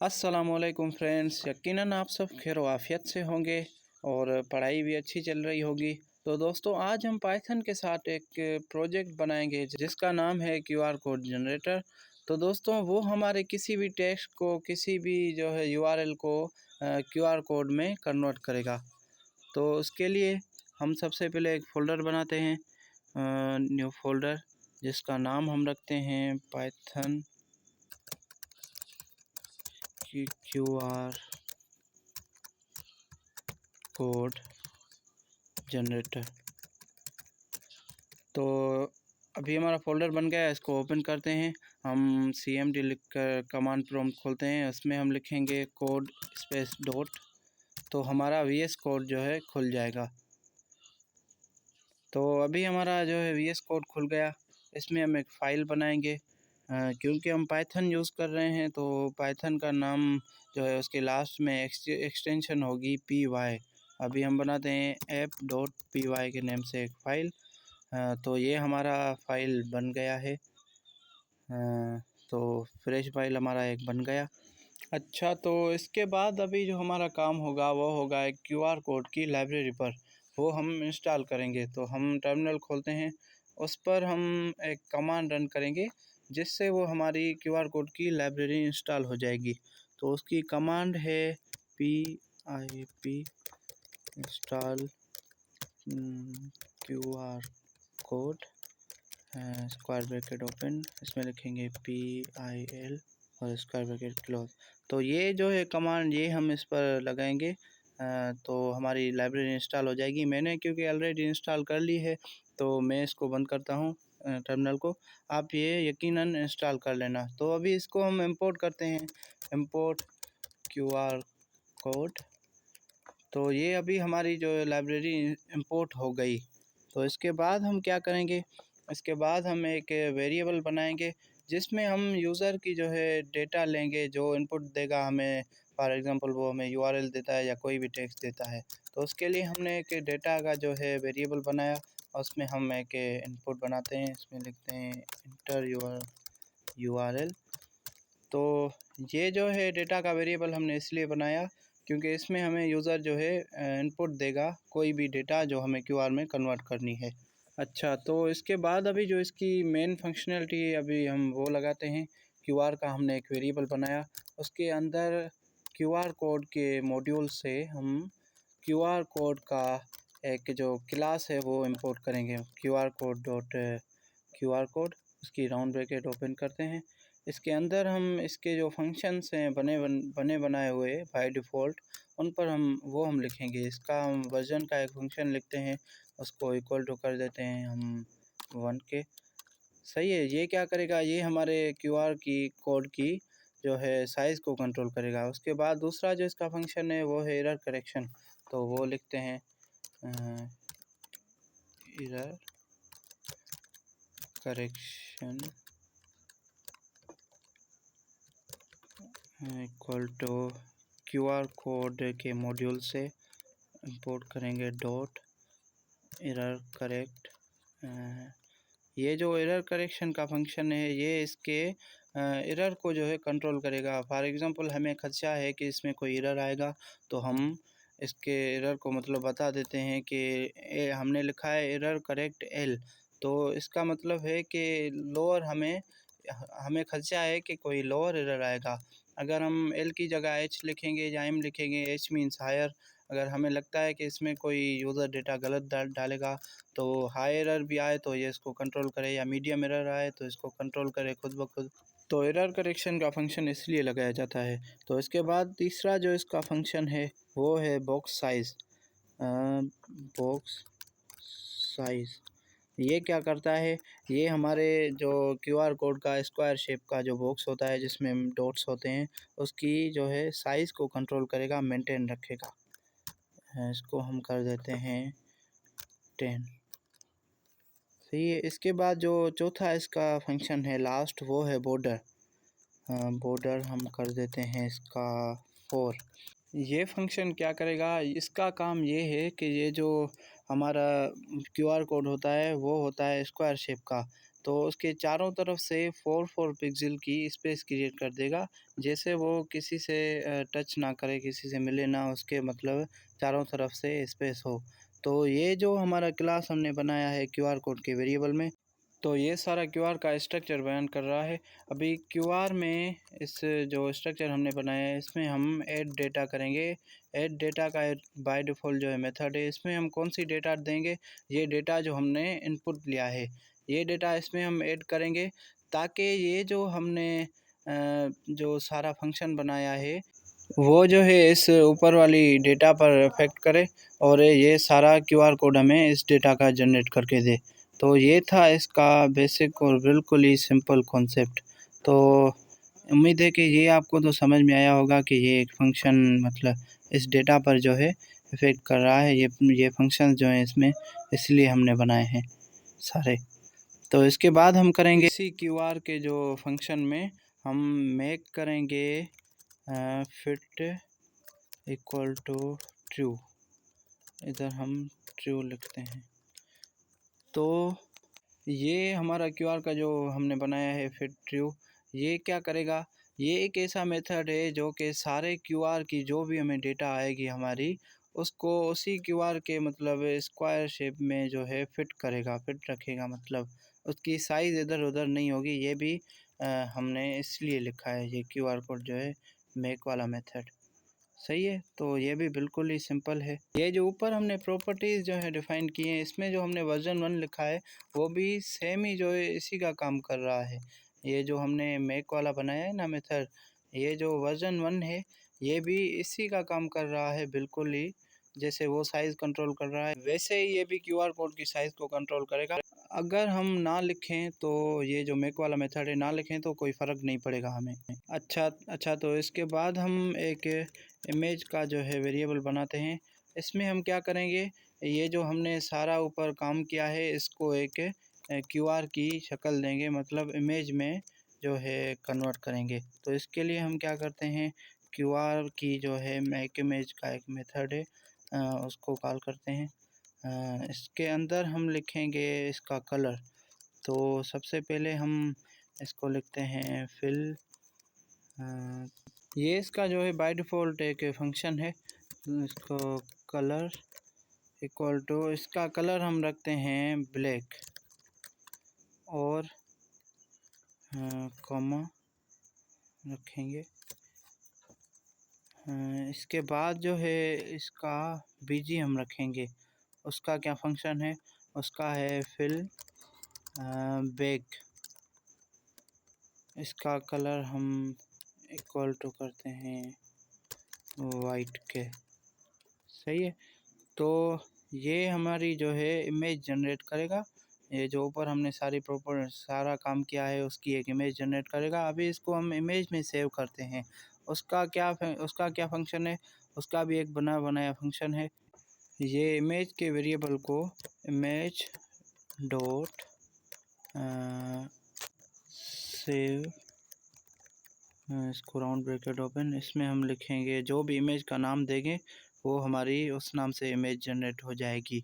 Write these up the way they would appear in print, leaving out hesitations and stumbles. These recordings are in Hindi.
अस्सलामुअलैकुम फ्रेंड्स, यकीनन आप सब खैर आफियत से होंगे और पढ़ाई भी अच्छी चल रही होगी। तो दोस्तों, आज हम पाइथन के साथ एक प्रोजेक्ट बनाएंगे जिसका नाम है क्यूआर कोड जनरेटर। तो दोस्तों, वो हमारे किसी भी टेक्स्ट को, किसी भी जो है यूआरएल को क्यूआर कोड में कन्वर्ट करेगा। तो उसके लिए हम सबसे पहले एक फ़ोल्डर बनाते हैं, न्यू फोल्डर, जिसका नाम हम रखते हैं पाइथन की क्यूआर कोड जनरेटर। तो अभी हमारा फ़ोल्डर बन गया है, इसको ओपन करते हैं। हम cmd लिख कर कमांड प्रॉम्प्ट खोलते हैं, उसमें हम लिखेंगे कोड स्पेस डॉट, तो हमारा VS कोड जो है खुल जाएगा। तो अभी हमारा जो है VS कोड खुल गया। इसमें हम एक फ़ाइल बनाएंगे, क्योंकि हम पाइथन यूज़ कर रहे हैं तो पाइथन का नाम जो है उसके लास्ट में एक्सटेंशन होगी py। अभी हम बनाते हैं app.py के नेम से एक फ़ाइल। तो ये हमारा फ़ाइल बन गया है। तो फ्रेश फाइल हमारा एक बन गया। अच्छा, तो इसके बाद अभी जो हमारा काम होगा वो होगा एक क्यूआर कोड की लाइब्रेरी पर, वो हम इंस्टॉल करेंगे। तो हम टर्मिनल खोलते हैं, उस पर हम एक कमांड रन करेंगे जिससे वो हमारी क्यूआर कोड की लाइब्रेरी इंस्टॉल हो जाएगी। तो उसकी कमांड है pip install QR code square bracket open, इसमें लिखेंगे PIL और स्क्वायर ब्रैकेट क्लोज। तो ये जो है कमांड, ये हम इस पर लगाएंगे तो हमारी लाइब्रेरी इंस्टॉल हो जाएगी। मैंने क्योंकि ऑलरेडी इंस्टॉल कर ली है तो मैं इसको बंद करता हूँ टर्मिनल को। आप ये यकीनन इंस्टॉल कर लेना। तो अभी इसको हम इंपोर्ट करते हैं, इंपोर्ट क्यूआर कोड। तो ये अभी हमारी जो लाइब्रेरी इंपोर्ट हो गई। तो इसके बाद हम क्या करेंगे, इसके बाद हम एक वेरिएबल बनाएंगे जिसमें हम यूज़र की जो है डेटा लेंगे, जो इनपुट देगा हमें। फॉर एग्ज़ाम्पल वो हमें यूआरएल देता है या कोई भी टेक्स्ट देता है, तो उसके लिए हमने एक डेटा का जो है वेरिएबल बनाया और उसमें हम एक इनपुट बनाते हैं। इसमें लिखते हैं इंटर योर यूआरएल। तो ये जो है डेटा का वेरिएबल हमने इसलिए बनाया क्योंकि इसमें हमें यूज़र जो है इनपुट देगा कोई भी डेटा जो हमें क्यूआर में कन्वर्ट करनी है। अच्छा, तो इसके बाद अभी जो इसकी मेन फंक्शनैलिटी है अभी हम वो लगाते हैं। क्यूआर का हमने एक वेरिएबल बनाया, उसके अंदर क्यूआर कोड के मॉड्यूल से हम क्यूआर कोड का एक जो क्लास है वो इंपोर्ट करेंगे। QR code dot QR code, उसकी राउंड ब्रैकेट ओपन करते हैं। इसके अंदर हम इसके जो फंक्शंस हैं बने बनाए हुए बाय डिफ़ॉल्ट, उन पर हम लिखेंगे। इसका हम वर्जन का एक फंक्शन लिखते हैं, उसको इक्वल टू कर देते हैं हम 1 के। सही है। ये क्या करेगा, ये हमारे क्यूआर की कोड की जो है साइज़ को कंट्रोल करेगा। उसके बाद दूसरा जो इसका फंक्शन है वो है एरर करेक्शन। तो वो लिखते हैं error correction equal to QR code के मॉड्यूल से इंपोर्ट करेंगे डॉट एरर करेक्ट। ये जो एरर करेक्शन का फंक्शन है ये इसके एरर को जो है कंट्रोल करेगा। फॉर एग्ज़ाम्पल हमें खदशा है कि इसमें कोई एरर आएगा, तो हम इसके एरर को मतलब बता देते हैं कि हमने लिखा है एरर करेक्ट एल, तो इसका मतलब है कि लोअर हमें खदशा है कि कोई लोअर एरर आएगा। अगर हम एल की जगह एच लिखेंगे या एम लिखेंगे, एच मीन्स हायर, अगर हमें लगता है कि इसमें कोई यूज़र डेटा गलत डालेगा तो हाई एरर भी आए तो ये इसको कंट्रोल करे, या मीडियम एरर आए तो इसको कंट्रोल करे खुद ब खुद। तो एरर करेक्शन का फंक्शन इसलिए लगाया जाता है। तो इसके बाद तीसरा जो इसका फंक्शन है वो है बॉक्स साइज़। बॉक्स साइज़ ये क्या करता है, ये हमारे जो क्यूआर कोड का स्क्वायर शेप का जो बॉक्स होता है जिसमें डॉट्स होते हैं, उसकी जो है साइज़ को कंट्रोल करेगा, मेंटेन रखेगा। इसको हम कर देते हैं 10। सही है। इसके बाद जो चौथा इसका फंक्शन है लास्ट, वो है बॉर्डर। बॉर्डर हम कर देते हैं इसका 4। ये फंक्शन क्या करेगा, इसका काम ये है कि ये जो हमारा क्यूआर कोड होता है वो होता है स्क्वायर शेप का। तो उसके चारों तरफ से 4 पिक्सल की स्पेस क्रिएट कर देगा। जैसे वो किसी से टच ना करे, किसी से मिले ना, उसके मतलब चारों तरफ से स्पेस हो। तो ये जो हमारा क्लास हमने बनाया है क्यूआर कोड के वेरिएबल में, तो ये सारा क्यूआर का स्ट्रक्चर बयान कर रहा है। अभी क्यूआर में इस जो स्ट्रक्चर हमने बनाया है इसमें हम ऐड डेटा करेंगे। ऐड डेटा का बाय डिफ़ॉल्ट जो है मेथड है, इसमें हम कौन सी डेटा देंगे, ये डेटा जो हमने इनपुट लिया है ये डेटा इसमें हम ऐड करेंगे, ताकि ये जो हमने जो सारा फंक्शन बनाया है वो जो है इस ऊपर वाली डेटा पर इफ़ेक्ट करे और ये सारा क्यूआर कोड हमें इस डेटा का जनरेट करके दे। तो ये था इसका बेसिक और बिल्कुल ही सिंपल कॉन्सेप्ट। तो उम्मीद है कि ये आपको तो समझ में आया होगा कि ये एक फ़ंक्शन मतलब इस डेटा पर जो है इफ़ेक्ट कर रहा है। ये फ़ंक्शंस जो हैं इसमें इसलिए हमने बनाए हैं सारे। तो इसके बाद हम करेंगे इसी क्यूआर के जो फंक्शन में हम मेक करेंगे फिट इक्वल टू ट्रू। इधर हम ट्रू लिखते हैं। तो ये हमारा क्यूआर का जो हमने बनाया है फिट ट्रू, ये क्या करेगा, ये एक ऐसा मेथड है जो कि सारे क्यूआर की जो भी हमें डेटा आएगी हमारी, उसको उसी क्यूआर के मतलब स्क्वायर शेप में जो है फिट करेगा, फिट रखेगा, मतलब उसकी साइज़ इधर-उधर नहीं होगी। ये भी हमने इसलिए लिखा है ये क्यूआर कोड जो है मेक वाला मेथड। सही है, तो ये भी बिल्कुल ही सिंपल है। ये जो ऊपर हमने प्रॉपर्टीज़ जो है डिफ़ाइन की हैं, इसमें जो हमने वर्ज़न 1 लिखा है, वो भी सेम ही जो है इसी का काम कर रहा है। ये जो हमने मेक वाला बनाया है ना मेथड, ये जो वर्ज़न 1 है, ये भी इसी का काम कर रहा है बिल्कुल ही। जैसे वो साइज़ कंट्रोल कर रहा है, वैसे ही ये भी क्यूआर कोड की साइज़ को कंट्रोल करेगा। अगर हम ना लिखें तो ये जो मेक वाला मेथड है, ना लिखें तो कोई फ़र्क नहीं पड़ेगा हमें। अच्छा तो इसके बाद हम एक इमेज का जो है वेरिएबल बनाते हैं। इसमें हम क्या करेंगे, ये जो हमने सारा ऊपर काम किया है इसको एक क्यूआर की शक्ल देंगे, मतलब इमेज में जो है कन्वर्ट करेंगे। तो इसके लिए हम क्या करते हैं, क्यूआर की जो है मेक इमेज का एक मेथड है, उसको कॉल करते हैं। इसके अंदर हम लिखेंगे इसका कलर। तो सबसे पहले हम इसको लिखते हैं फिल। ये इसका जो है बाय डिफ़ॉल्ट एक फंक्शन है। इसको कलर इक्वल टू, इसका कलर हम रखते हैं ब्लैक और कॉमा रखेंगे। इसके बाद जो है इसका बीजी हम रखेंगे। उसका क्या फंक्शन है, उसका है फिल बैक। इसका कलर हम इक्वल टू करते हैं वाइट के। सही है, तो ये हमारी जो है इमेज जनरेट करेगा। ये जो ऊपर हमने सारा काम किया है उसकी एक इमेज जनरेट करेगा। अभी इसको हम इमेज में सेव करते हैं। उसका क्या फंक्शन है, उसका भी एक बना बनाया फंक्शन है। ये इमेज के वेरिएबल को इमेज डॉट सेव, इसको राउंड ब्रैकेट ओपन, इसमें हम लिखेंगे जो भी इमेज का नाम देंगे वो हमारी उस नाम से इमेज जनरेट हो जाएगी।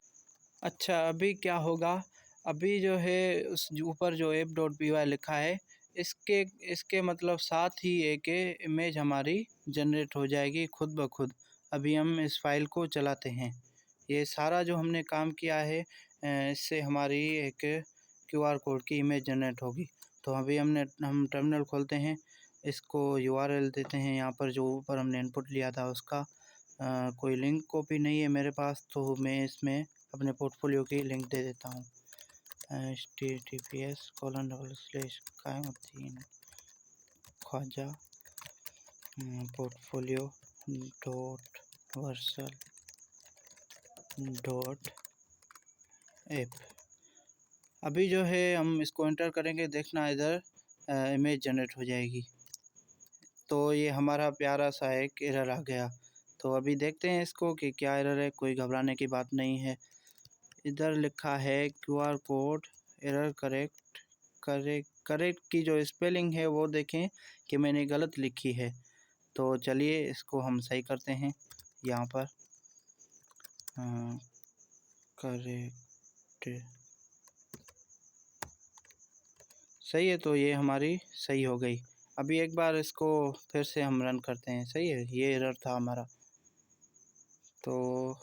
अच्छा, अभी क्या होगा, अभी जो है उस ऊपर जो app.py लिखा है, इसके इसके मतलब साथ ही एक इमेज हमारी जनरेट हो जाएगी खुद ब खुद। अभी हम इस फाइल को चलाते हैं। ये सारा जो हमने काम किया है इससे हमारी एक क्यूआर कोड की इमेज जनरेट होगी। तो अभी हम टर्मिनल खोलते हैं, इसको यूआरएल देते हैं, यहाँ पर जो ऊपर हमने इनपुट लिया था उसका। कोई लिंक कॉपी नहीं है मेरे पास, तो मैं इसमें अपने पोर्टफोलियो की लिंक दे देता हूँ। https://कायमुद्दीन Khwaja portfolio dot Vercel dot app. अभी जो है हम इसको एंटर करेंगे, देखना इधर इमेज जनरेट हो जाएगी। तो ये हमारा प्यारा सा एक एरर आ गया। तो अभी देखते हैं इसको कि क्या एरर है। कोई घबराने की बात नहीं है। इधर लिखा है क्यूआर कोड एरर करेक्ट की जो स्पेलिंग है वो देखें कि मैंने गलत लिखी है। तो चलिए इसको हम सही करते हैं। यहाँ पर करेक्ट सही है, तो ये हमारी सही हो गई। अभी एक बार इसको फिर से हम रन करते हैं। सही है, ये एरर था हमारा। तो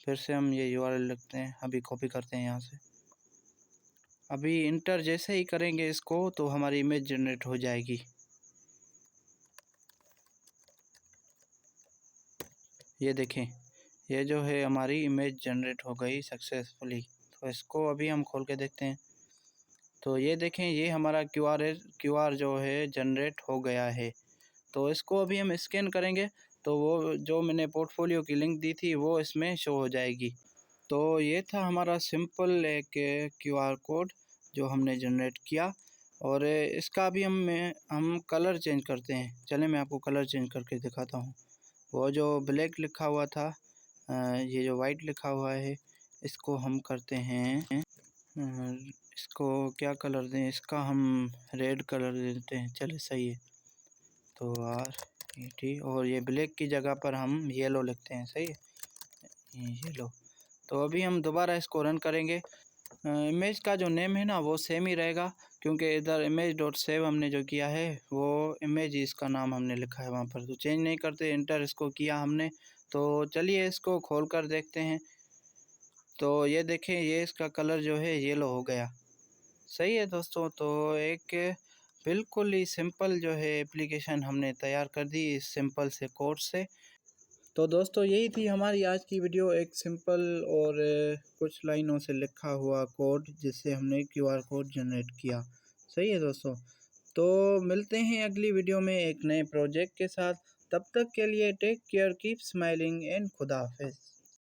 फिर से हम ये यूआरएल लिखते हैं, अभी कॉपी करते हैं यहाँ से। अभी इंटर जैसे ही करेंगे इसको तो हमारी इमेज जनरेट हो जाएगी। ये देखें, ये जो है हमारी इमेज जनरेट हो गई सक्सेसफुली। तो इसको अभी हम खोल के देखते हैं। तो ये देखें, ये हमारा क्यूआर जो है जनरेट हो गया है। तो इसको अभी हम स्कैन करेंगे तो वो जो मैंने पोर्टफोलियो की लिंक दी थी वो इसमें शो हो जाएगी। तो ये था हमारा सिंपल एक क्यूआर कोड जो हमने जनरेट किया। और इसका अभी हम कलर चेंज करते हैं। चलें मैं आपको कलर चेंज करके दिखाता हूँ। वो जो ब्लैक लिखा हुआ था, ये जो वाइट लिखा हुआ है, इसको हम करते हैं, इसको क्या कलर दें, इसका हम रेड कलर देते हैं। चलिए सही है। तो RED, और ये ब्लैक की जगह पर हम येलो लिखते हैं। सही है, येलो। तो अभी हम दोबारा इसको रन करेंगे। इमेज का जो नेम है ना वो सेम ही रहेगा, क्योंकि इधर image.save हमने जो किया है वो इमेज इसका नाम हमने लिखा है वहाँ पर, तो चेंज नहीं करते। इंटर इसको किया हमने। तो चलिए इसको खोल कर देखते हैं। तो ये देखें, ये इसका कलर जो है येलो हो गया। सही है दोस्तों, तो एक बिल्कुल ही सिंपल जो है एप्लीकेशन हमने तैयार कर दी इस सिंपल से कोड से। तो दोस्तों यही थी हमारी आज की वीडियो, एक सिंपल और कुछ लाइनों से लिखा हुआ कोड जिससे हमने क्यूआर कोड जनरेट किया। सही है दोस्तों, तो मिलते हैं अगली वीडियो में एक नए प्रोजेक्ट के साथ। तब तक के लिए take care, keep smiling and खुदा हाफिज़।